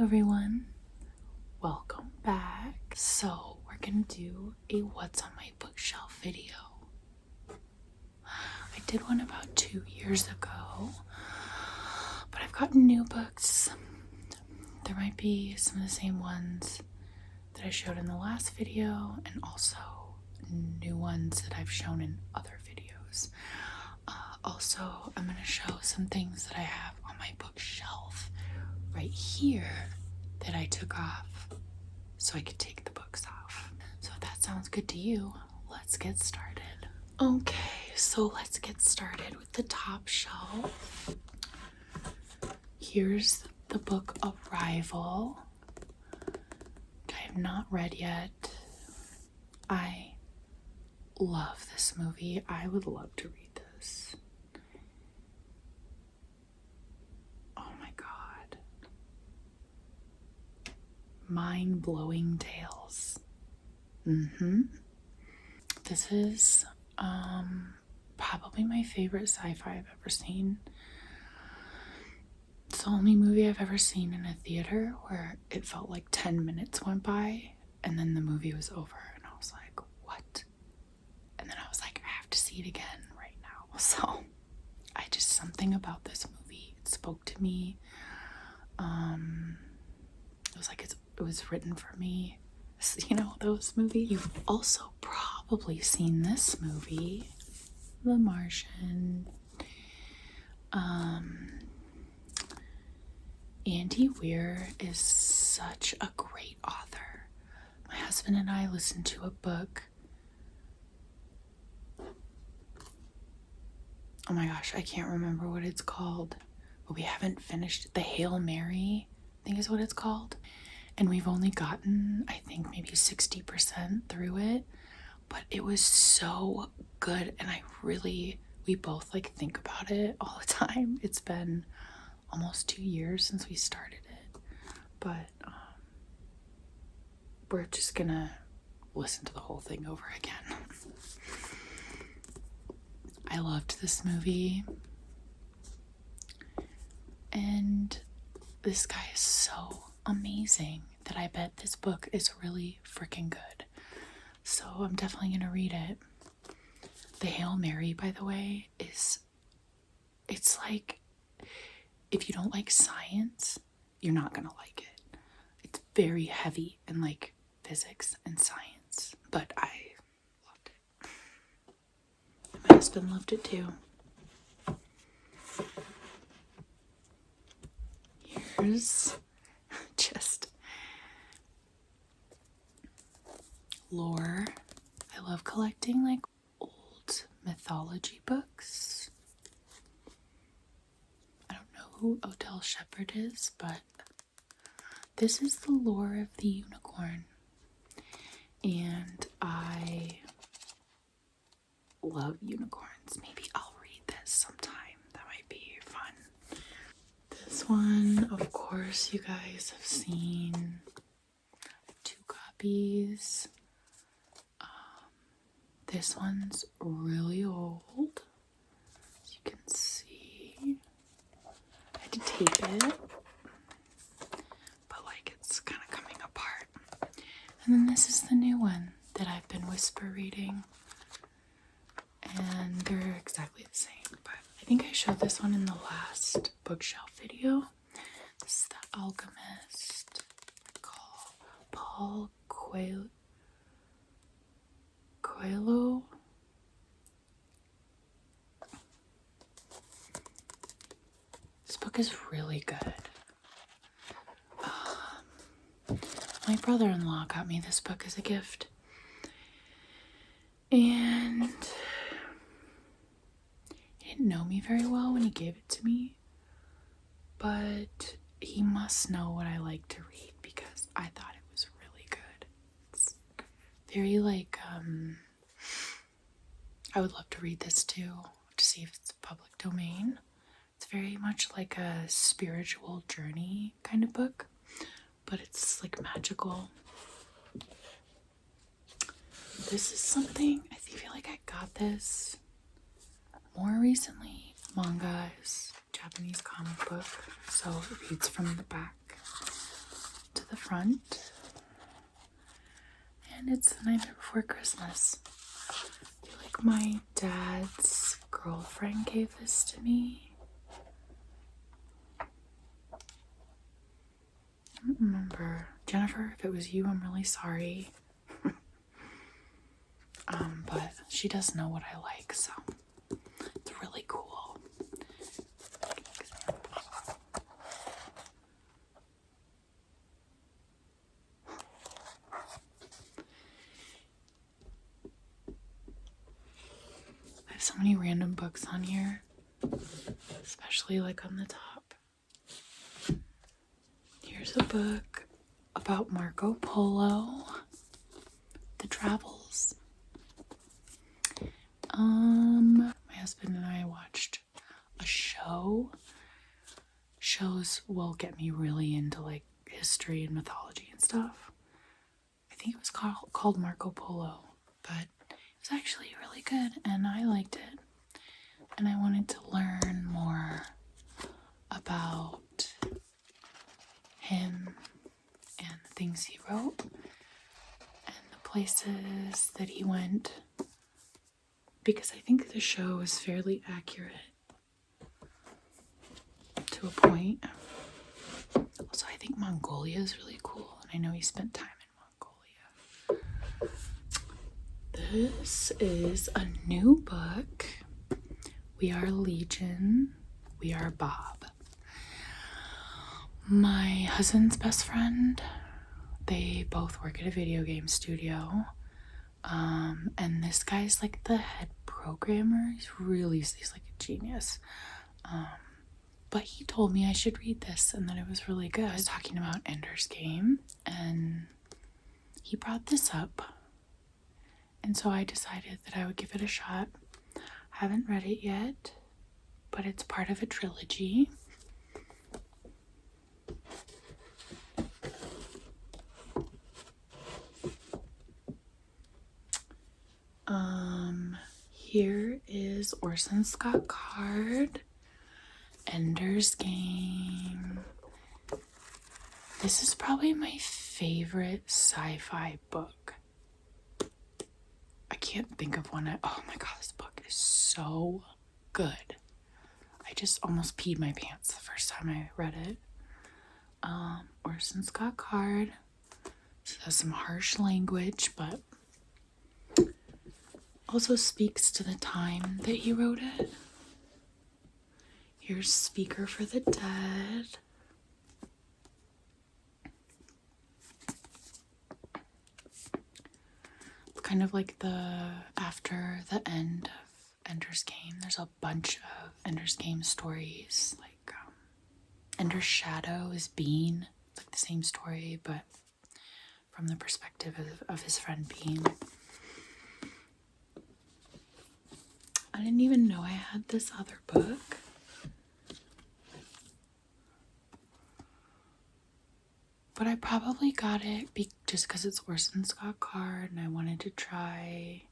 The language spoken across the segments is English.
everyone, welcome back. So we're gonna do a what's on my bookshelf video. I did one about 2 years ago, but I've gotten new books. There might be some of the same ones that I showed in the last video, and also new ones that I've shown in other videos. Also, I'm gonna show some things that I have on my bookshelf right here that I took off so I could take the books off. So if that sounds good to you, let's get started. Okay, so let's get started with the top shelf. Here's the book Arrival, which I have not read yet. I love this movie. I would love to read this. Oh my god. Mind-blowing tales. This is probably my favorite sci-fi I've ever seen. It's the only movie I've ever seen in a theater where it felt like 10 minutes went by and then the movie was over and I was like, what? And then I was like, I have to see it again right now. So something about this movie, it spoke to me. It was like it was written for me. You know, those movies. You've also probably seen this movie, The Martian. Andy Weir is such a great author. My husband and I listened to a book. Oh my gosh, I can't remember what it's called, but we haven't finished. The Hail Mary, I think is what it's called. And we've only gotten, I think, maybe 60% through it. But it was so good. And we both like think about it all the time. It's been almost 2 years since we started it. But we're just gonna listen to the whole thing over again. I loved this movie. And this guy is so amazing that I bet this book is really freaking good. So I'm definitely gonna read it. The Hail Mary, by the way, it's like, if you don't like science, you're not gonna like it. It's very heavy in like physics and science, but I loved it. My husband loved it too. Here's just lore. I love collecting like old mythology books. I don't know who Odell Shepherd is, but this is the lore of the unicorn. And I love unicorns. Maybe I'll read this sometime. That might be fun. This one, of course, you guys have seen. 2 copies. This one's really old, as you can see. I had to tape it, but like it's kind of coming apart. And then this is the new one that I've been whisper reading, and they're exactly the same, but I think I showed this one in the last bookshelf video. This is The Alchemist, Paul Coelho. This book is really good. My brother-in-law got me this book as a gift. And he didn't know me very well when he gave it to me. But he must know what I like to read because I thought it was really good. It's very like, I would love to read this too, to see if it's public domain. It's very much like a spiritual journey kind of book, but it's like magical. This is something, I feel like I got this more recently. Manga is Japanese comic book, so it reads from the back. the front. And it's the night before Christmas. I feel like my dad's girlfriend gave this to me. I don't remember. Jennifer, if it was you, I'm really sorry. But she does know what I like, so it's really cool. I have so many random books on here, especially like on the top. Here's a book about Marco Polo, the travels. My husband and I watched a show. Shows will get me really into like history and mythology and stuff. I think it was called Marco Polo, but it was actually really good and I liked it. And I wanted to learn more about him and the things he wrote and the places that he went, because I think the show is fairly accurate to a point. Also, I think Mongolia is really cool, and I know he spent time in Mongolia. This is a new book. We Are Legion, We Are Bob. My husband's best friend, they both work at a video game studio. And this guy's like the head programmer. He's like a genius. But he told me I should read this and that it was really good. I was talking about Ender's Game and he brought this up. And so I decided that I would give it a shot. Haven't read it yet, but it's part of a trilogy. Here is Orson Scott Card, Ender's Game. This is probably my favorite sci-fi book. I can't think of one. Oh my god, this book is so good. I just almost peed my pants the first time I read it. Orson Scott Card. It has some harsh language, but also speaks to the time that he wrote it. Here's Speaker for the Dead. It's kind of like after the end of Ender's Game, there's a bunch of Ender's Game stories. Like Ender's Shadow is Bean. It's like the same story, but from the perspective of his friend Bean. I didn't even know I had this other book. But I probably got it just because it's Orson Scott Card and I wanted to try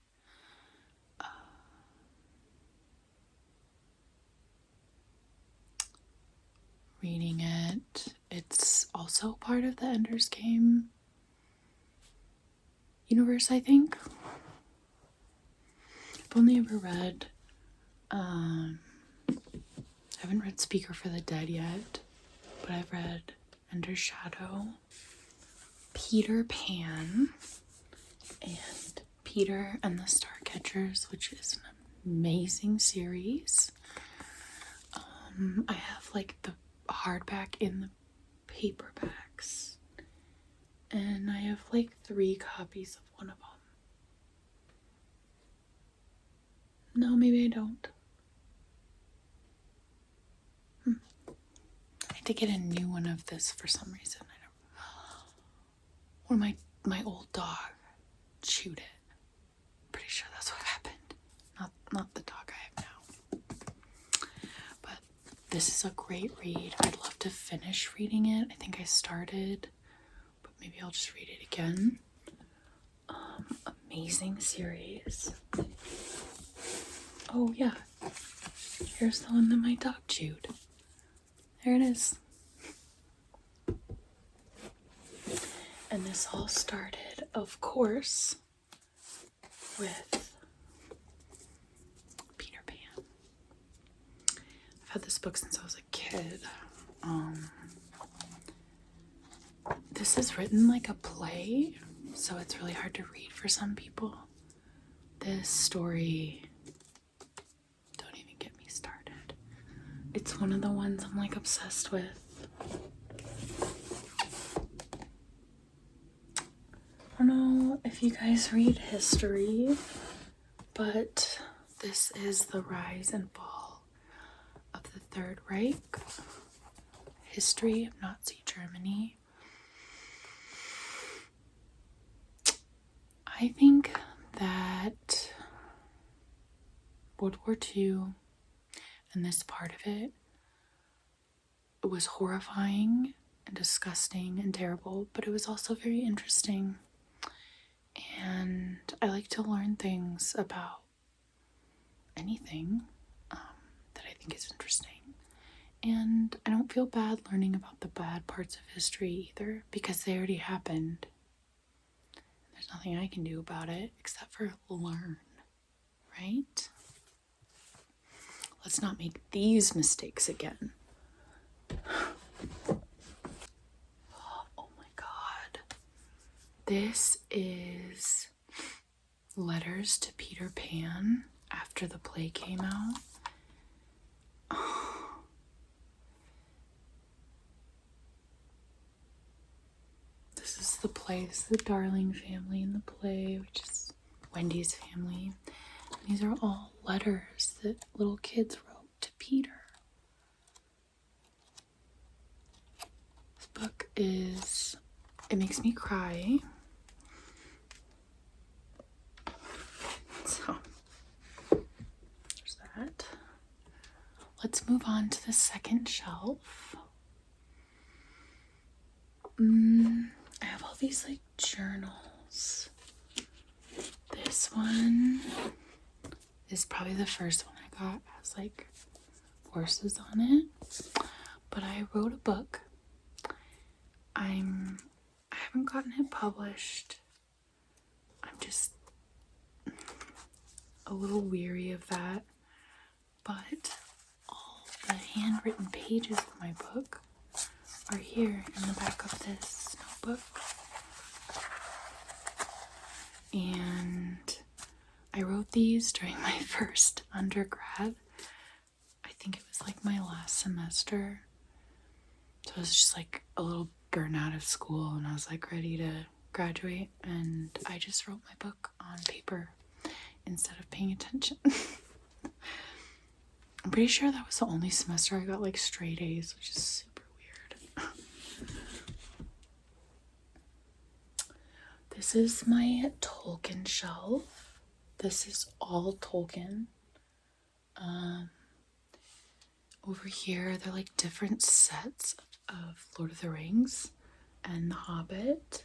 reading it. It's also part of the Ender's Game universe, I think. I've only ever read I haven't read Speaker for the Dead yet, but I've read Ender's Shadow, Peter Pan, and Peter and the Starcatchers, which is an amazing series. I have like the hardback in the paperbacks, and I have like 3 copies of one of them. No, maybe I don't. I had to get a new one of this for some reason. I don't. Or my old dog chewed it. Pretty sure that's what happened. Not the dog I have now. But this is a great read. I'd love to finish reading it. I think I started, but maybe I'll just read it again. Amazing series. Oh yeah, here's the one that my dog chewed. There it is. And this all started, of course, with Peter Pan. I've had this book since I was a kid. This is written like a play, so it's really hard to read for some people. This story, don't even get me started. It's one of the ones I'm like obsessed with. I don't know if you guys read history, but this is the rise and fall of the Third Reich, history of Nazi Germany. I think that World War II and this part of it was horrifying and disgusting and terrible, but it was also very interesting. And I like to learn things about anything that I think is interesting. And I don't feel bad learning about the bad parts of history either, because they already happened. There's nothing I can do about it except for learn, right? Let's not make these mistakes again. Oh my God. This is Letters to Peter Pan after the play came out. This is the play. This is the Darling family in the play, which is Wendy's family. And these are all letters that little kids wrote to Peter. This book it makes me cry. So, there's that. Let's move on to the second shelf. I have all these like journals. This one is probably the first one I got. It has like horses on it. But I wrote a book. I haven't gotten it published. I'm just a little weary of that. But all the handwritten pages of my book are here in the back of this notebook. And I wrote these during my first undergrad. I think it was like my last semester. So I was just like a little burnt out of school and I was like ready to graduate. And I just wrote my book on paper instead of paying attention. I'm pretty sure that was the only semester I got like straight A's, which is super weird. This is my Tolkien shelf. This is all Tolkien. Over here, they're like different sets of Lord of the Rings and The Hobbit.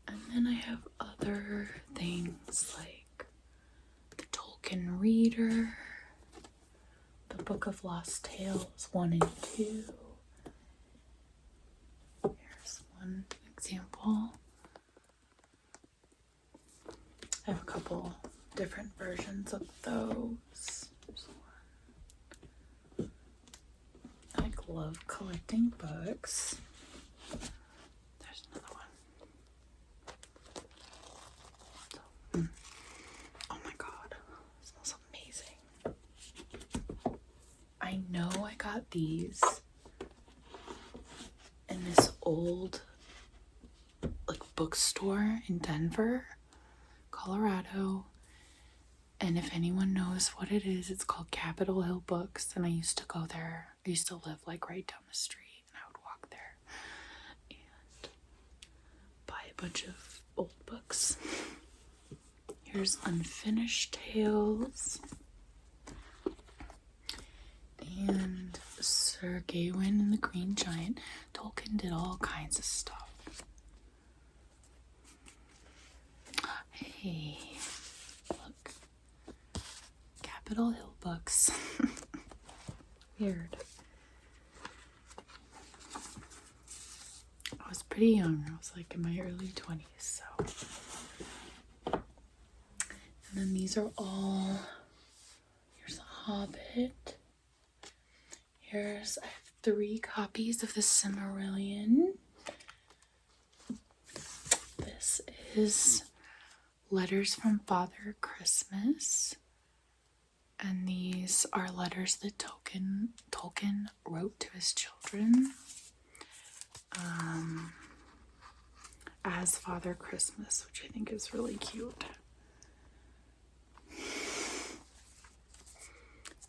And then I have other things like the Tolkien Reader, the Book of Lost Tales 1 and 2. Here's one example. I have a couple different versions of those. There's one. I love collecting books. There's another one. Oh my God, it smells amazing. I know I got these in this old like bookstore in Denver, Colorado. And if anyone knows what it is, it's called Capitol Hill Books. And I used to go there. I used to live like right down the street. And I would walk there and buy a bunch of old books. Here's Unfinished Tales. And Sir Gawain and the Green Giant. Tolkien did all kinds of stuff. Hey, look. Capitol Hill Books. Weird. I was pretty young. I was like in my early 20s, so. And then these are all, here's The Hobbit. I have 3 copies of the Silmarillion. This is Letters from Father Christmas. And these are letters that Tolkien wrote to his children as Father Christmas, which I think is really cute.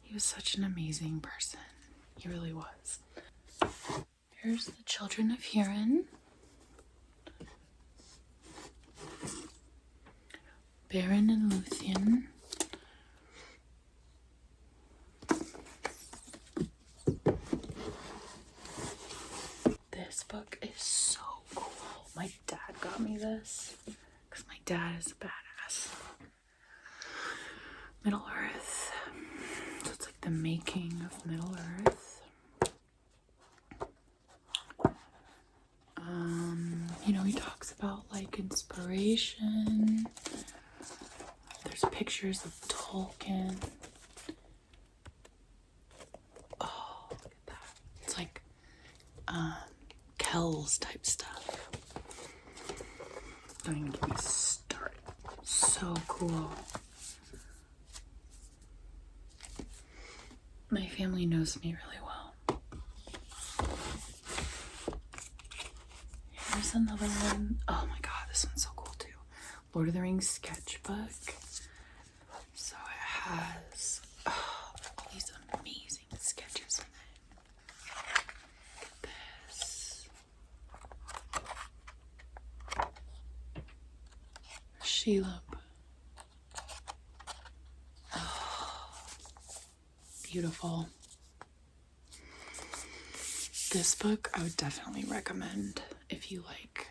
He was such an amazing person. He really was. Here's the Children of Hurin. Beren and Luthien. This book is so cool. My dad got me this because my dad is a badass. Middle Earth. So it's like the making of Middle Earth. He talks about like inspiration. There's pictures of Tolkien. Oh, look at that. It's like Kells type stuff. Don't even get me started. So cool. My family knows me really well. Here's another one. Oh my god, this one's so cool too. Lord of the Rings sketchbook. So it has all these amazing sketches in it. Look at this. Shelob. Oh, beautiful. This book I would definitely recommend if you like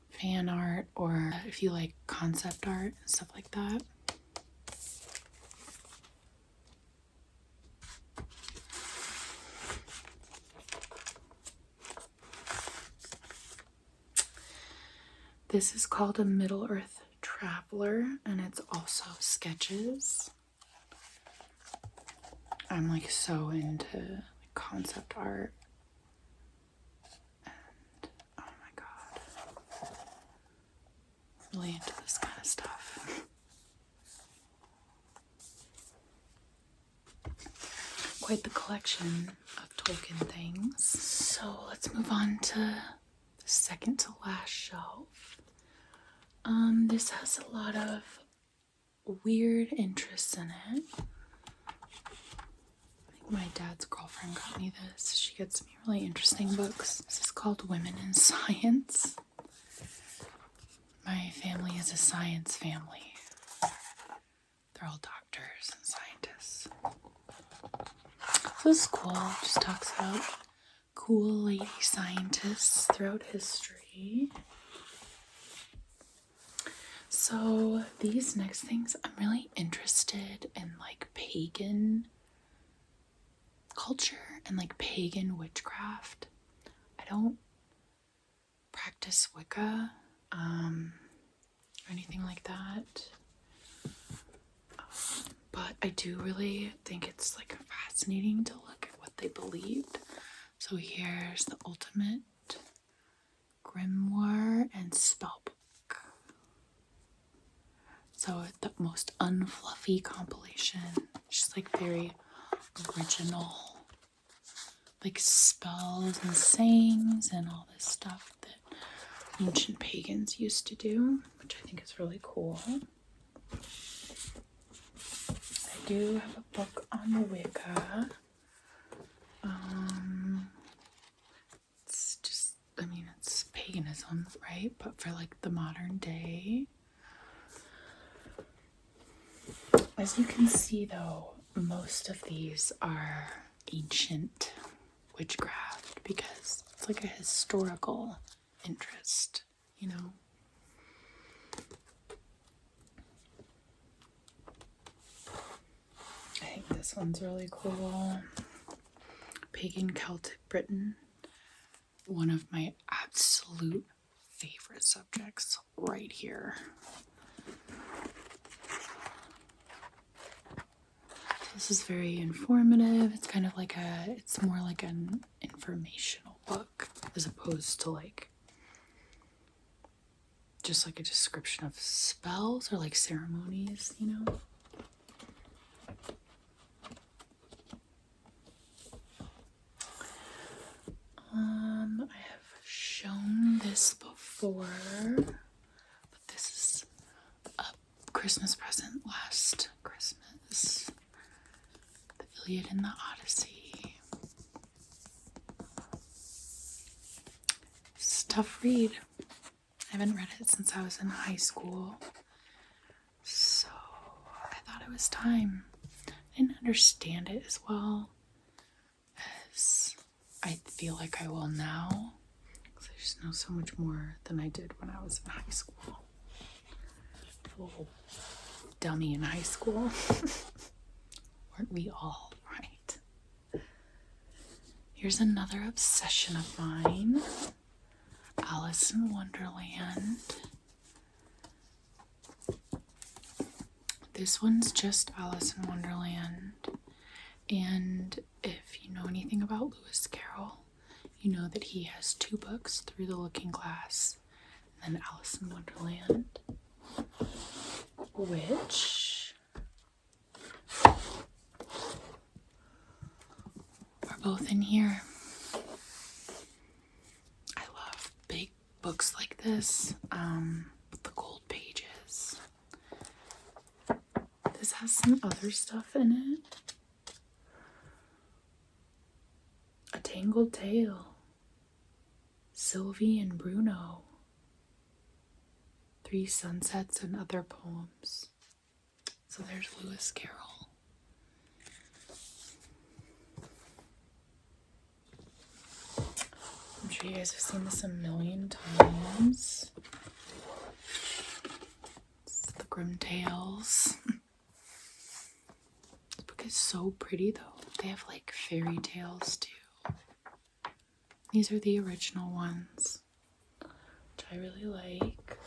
fan art or if you like concept art and stuff like that. This is called A Middle Earth Traveler, and it's also sketches. I'm like so into concept art. And oh my god. Really into this kind of stuff. Quite the collection of Tolkien things. So let's move on to the second to last shelf. This has a lot of weird interests in it. I think my dad's girlfriend got me this. She gets me really interesting books. This is called Women in Science. My family is a science family. They're all doctors and scientists. So this is cool. It just talks about cool lady scientists throughout history. So these next things, I'm really interested in like pagan culture and like pagan witchcraft. I don't practice Wicca or anything like that. But I do really think it's like fascinating to look at what they believed. So here's the ultimate grimoire and spellbook. So the most unfluffy compilation. Just like very original. Like spells and sayings and all this stuff that ancient pagans used to do, which I think is really cool. I do have a book on Wicca. It's just, I mean, it's paganism, right? But for like the modern day. As you can see though, most of these are ancient witchcraft because it's like a historical interest, you know? I think this one's really cool. Pagan Celtic Britain. one of my absolute favorite subjects right here. This is very informative. It's kind of like it's more like an informational book as opposed to like just like a description of spells or like ceremonies, you know? I have shown this before, but this is a Christmas present last Christmas. The Iliad and the Odyssey. It's a tough read. I haven't read it since I was in high school, so I thought it was time. I didn't understand it as well as I feel like I will now, because I just know so much more than I did when I was in high school. A little dummy in high school. Weren't we all, right? Here's another obsession of mine. Alice in Wonderland. This one's just Alice in Wonderland. And if you know anything about Lewis Carroll, you know that he has 2 books, Through the Looking Glass and then Alice in Wonderland, which are both in here. I love big books like this, with the gold pages. This has some other stuff in it. A Tangled Tale, Sylvie and Bruno, 3 Sunsets and Other Poems. So there's Lewis Carroll. I'm sure you guys have seen this a million times. It's the Grimm Tales. This book is so pretty though. They have like fairy tales too. These are the original ones, which I really like.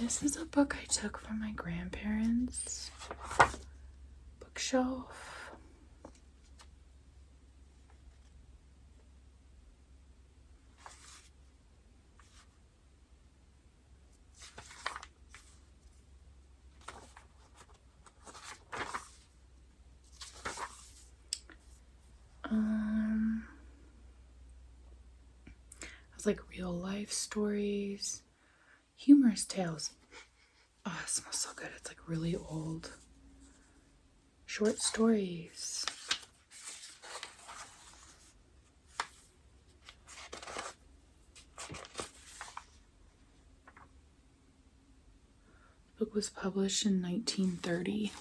This is a book I took from my grandparents' bookshelf. It's like real life stories, humorous tales. Oh, it smells so good. It's like really old. Short stories. The book was published in 1930.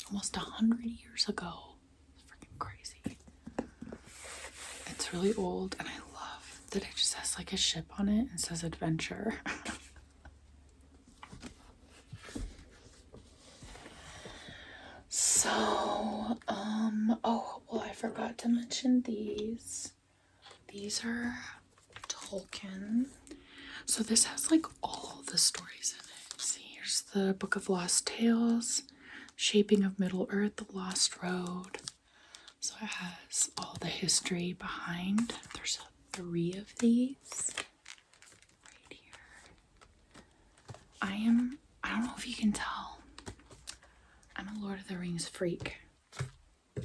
Almost 100 years ago. It's freaking crazy. It's really old, and I love that it just has like a ship on it and says adventure. So, oh, well, I forgot to mention these. These are Tolkien. So this has like all the stories in it. See, here's the Book of Lost Tales, Shaping of Middle Earth, The Lost Road. So it has all the history behind. There's 3 of these right here. I don't know if you can tell, I'm a Lord of the Rings freak. I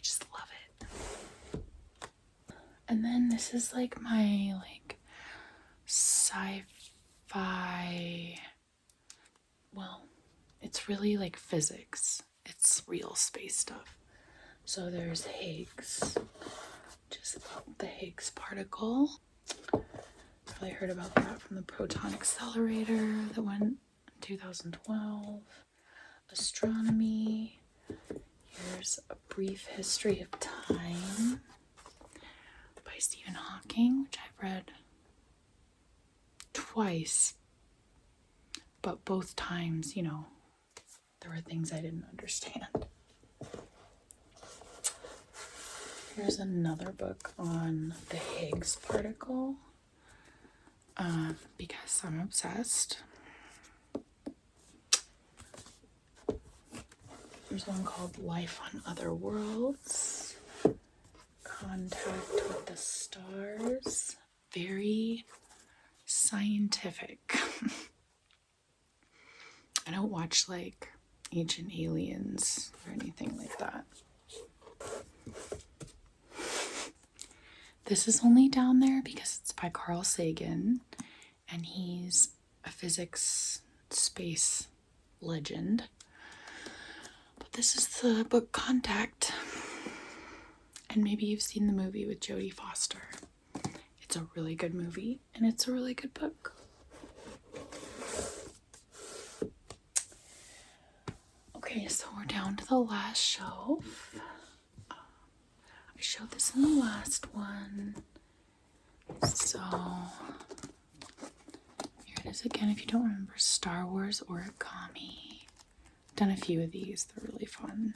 just love it. And then this is like my like sci-fi, well, it's really like physics. It's real space stuff. So there's Higgs, just about the Higgs particle. Probably heard about that from the Proton Accelerator that went in 2012. Astronomy. Here's A Brief History of Time by Stephen Hawking, which I've read twice, but both times, you know, there were things I didn't understand. Here's another book on the Higgs particle, because I'm obsessed. There's one called Life on Other Worlds, Contact with the Stars. Very scientific. I don't watch like Ancient Aliens or anything like that. This is only down there because it's by Carl Sagan, and he's a physics space legend. But this is the book Contact, and maybe you've seen the movie with Jodie Foster. It's a really good movie, and it's a really good book. Okay, so we're down to the last shelf. I showed this in the last one. So here it is again. If you don't remember, Star Wars Origami. I've done a few of these. They're really fun.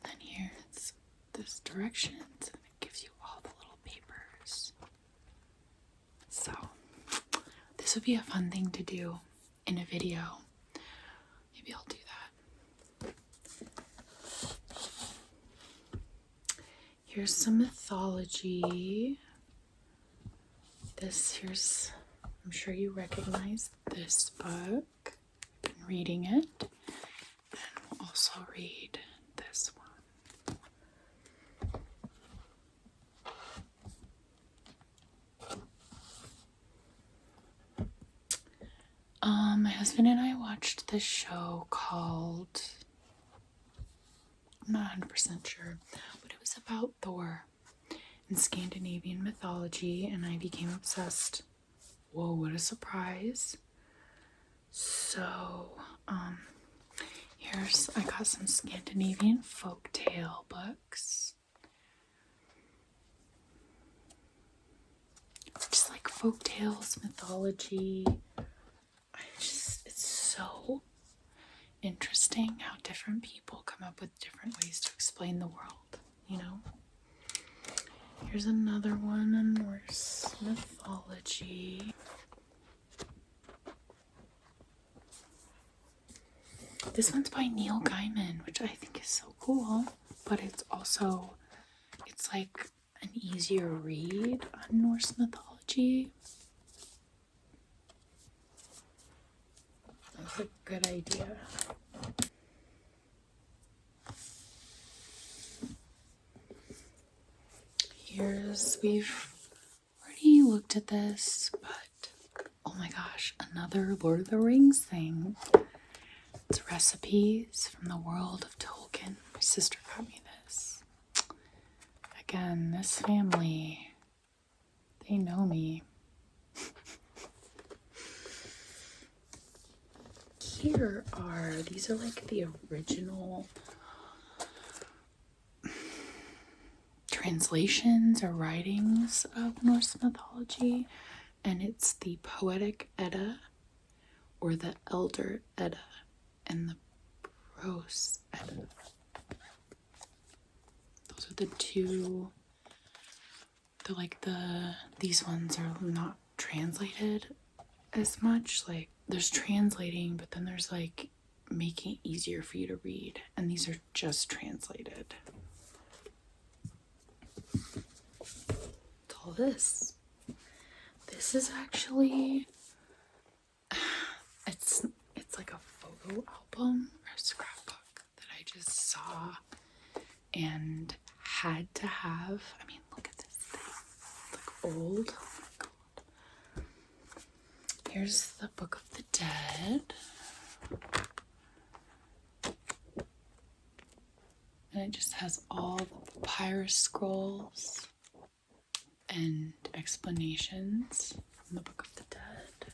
Then here it's this directions, and it gives you all the little papers. So this would be a fun thing to do in a video. Maybe I'll do that. Here's some mythology. I'm sure you recognize this book. I've been reading it. And we'll also read this one. My husband and I watched this show called, I'm not 100% sure, but it was about Thor in Scandinavian mythology, and I became obsessed. Whoa, what a surprise. So, I got some Scandinavian folktale books. Just like folktales, mythology. It's so interesting how different people come up with different ways to explain the world, you know? Here's another one on Norse mythology. This one's by Neil Gaiman, which I think is so cool, but it's like an easier read on Norse mythology. That's a good idea. We've already looked at this, but oh my gosh, another Lord of the Rings thing. It's recipes from the world of Tolkien. My sister got me this. Again, this family, they know me. These are like the original translations or writings of Norse mythology, and it's the Poetic Edda or the Elder Edda and the Prose Edda. Those are the two. These ones are not translated as much. Like there's translating, but then there's like making it easier for you to read, and these are just translated. All this is actually it's like a photo album or a scrapbook that I just saw and had to have. I mean, look at this thing. It's like old. Oh my god. Here's the Book of the Dead. And it just has all the papyrus scrolls and explanations from the Book of the Dead.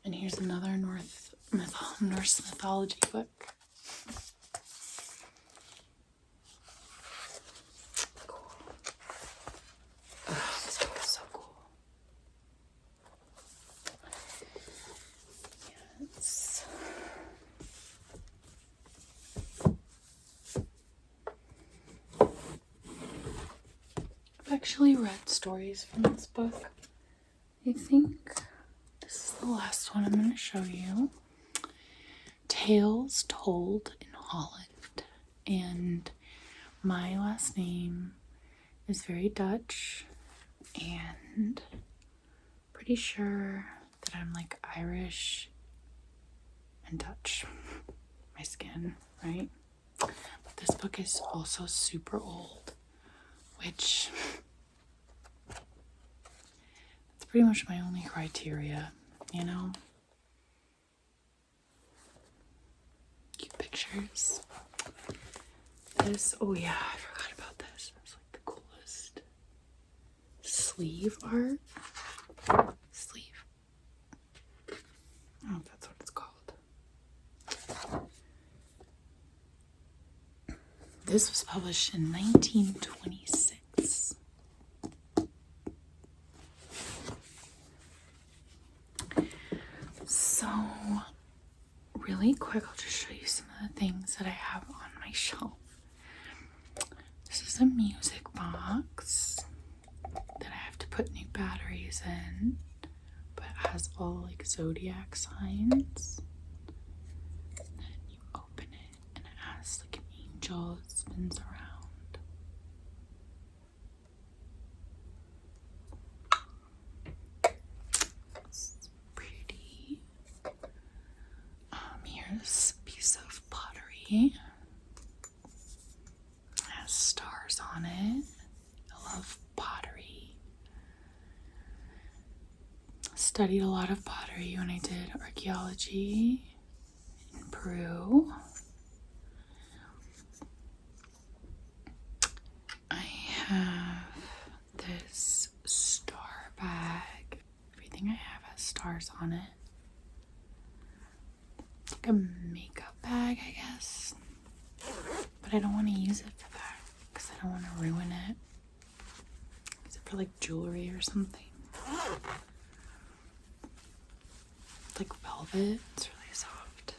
And here's another Norse mythology book. Cool. Oh, this book is so cool. actually read stories from this book. I think this is the last one I'm going to show you. Tales Told in Holland. And my last name is very Dutch, and pretty sure that I'm like Irish and Dutch. My skin, right? But this book is also super old, which it's pretty much my only criteria, you know? Cute pictures. This, oh yeah, I forgot about this. It's like the coolest sleeve art. Sleeve. I don't know if that's what it's called. This was published in 1926. So, really quick, I'll just show you some of the things that I have on my shelf. This is a music box that I have to put new batteries in, but it has all like zodiac signs. And then you open it and it has like an angel that spins around. It's pretty. Here's a piece of pottery. It has stars on it. I love pottery. Studied a lot of pottery when I did archaeology in Peru. I have this star bag. Everything I have has stars on it. It's like a makeup bag, I guess. But I don't want to use it for that because I don't want to ruin it. Is it for like jewelry or something? It's like velvet. It's really soft.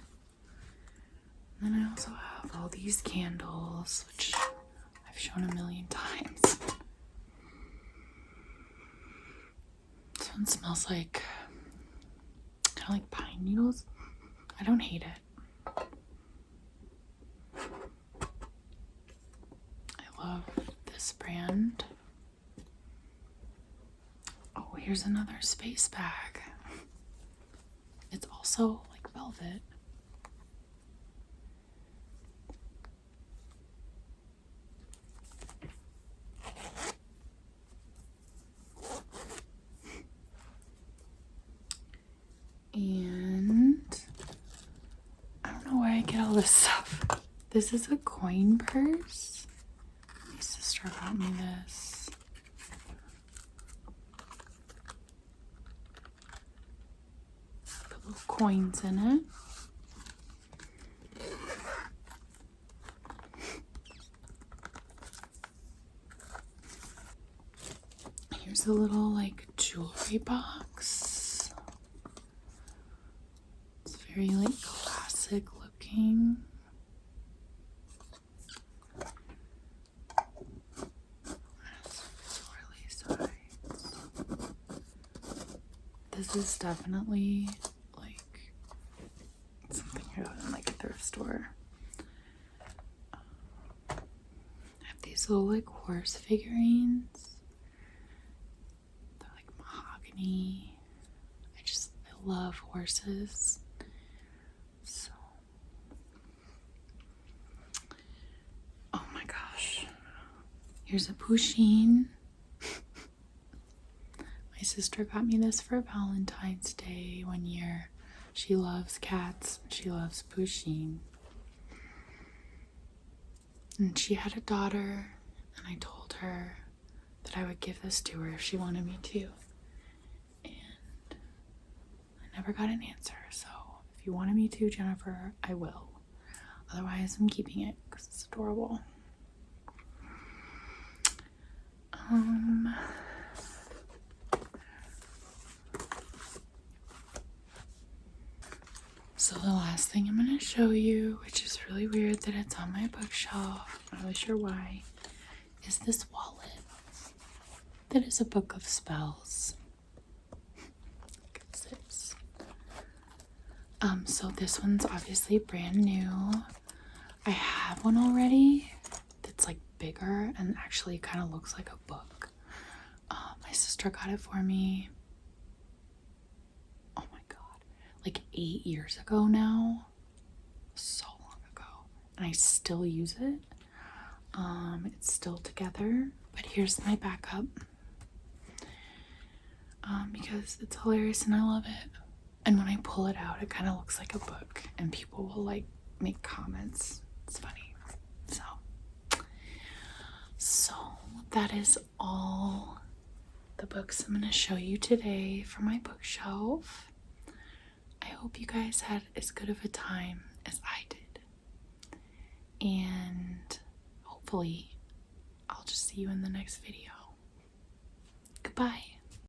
And then I also have all these candles, which I've shown a million times. This one smells like kind of like pine needles. I don't hate it. I love this brand. Oh, here's another space bag. It's also like velvet. And I don't know where I get all this stuff. This is a coin purse. My sister got me this. Put little coins in it. Here's a little like jewelry box. It's very like classic looking. Swirly sides. This is definitely like something I got in like a thrift store. I have these little like horse figurines. They're like mahogany. I love horses. So, oh my gosh. Here's a Pusheen. My sister got me this for Valentine's Day one year. She loves cats. She loves Pusheen. And she had a daughter, and I told her that I would give this to her if she wanted me to. And I never got an answer, so if you wanted me to, Jennifer, I will. Otherwise, I'm keeping it because it's adorable. So the last thing I'm going to show you, which is really weird that it's on my bookshelf, I'm not really sure why, is this wallet. that is a book of spells. So this one's obviously brand new. I have one already that's like bigger and actually kind of looks like a book. My sister got it for me. Oh my god, like 8 years ago now. So long ago, and I still use it. It's still together, but here's my backup. Because it's hilarious and I love it. And when I pull it out, it kind of looks like a book, and people will like make comments. It's funny. So that is all the books I'm going to show you today from my bookshelf. I hope you guys had as good of a time as I did. And hopefully I'll just see you in the next video. Goodbye.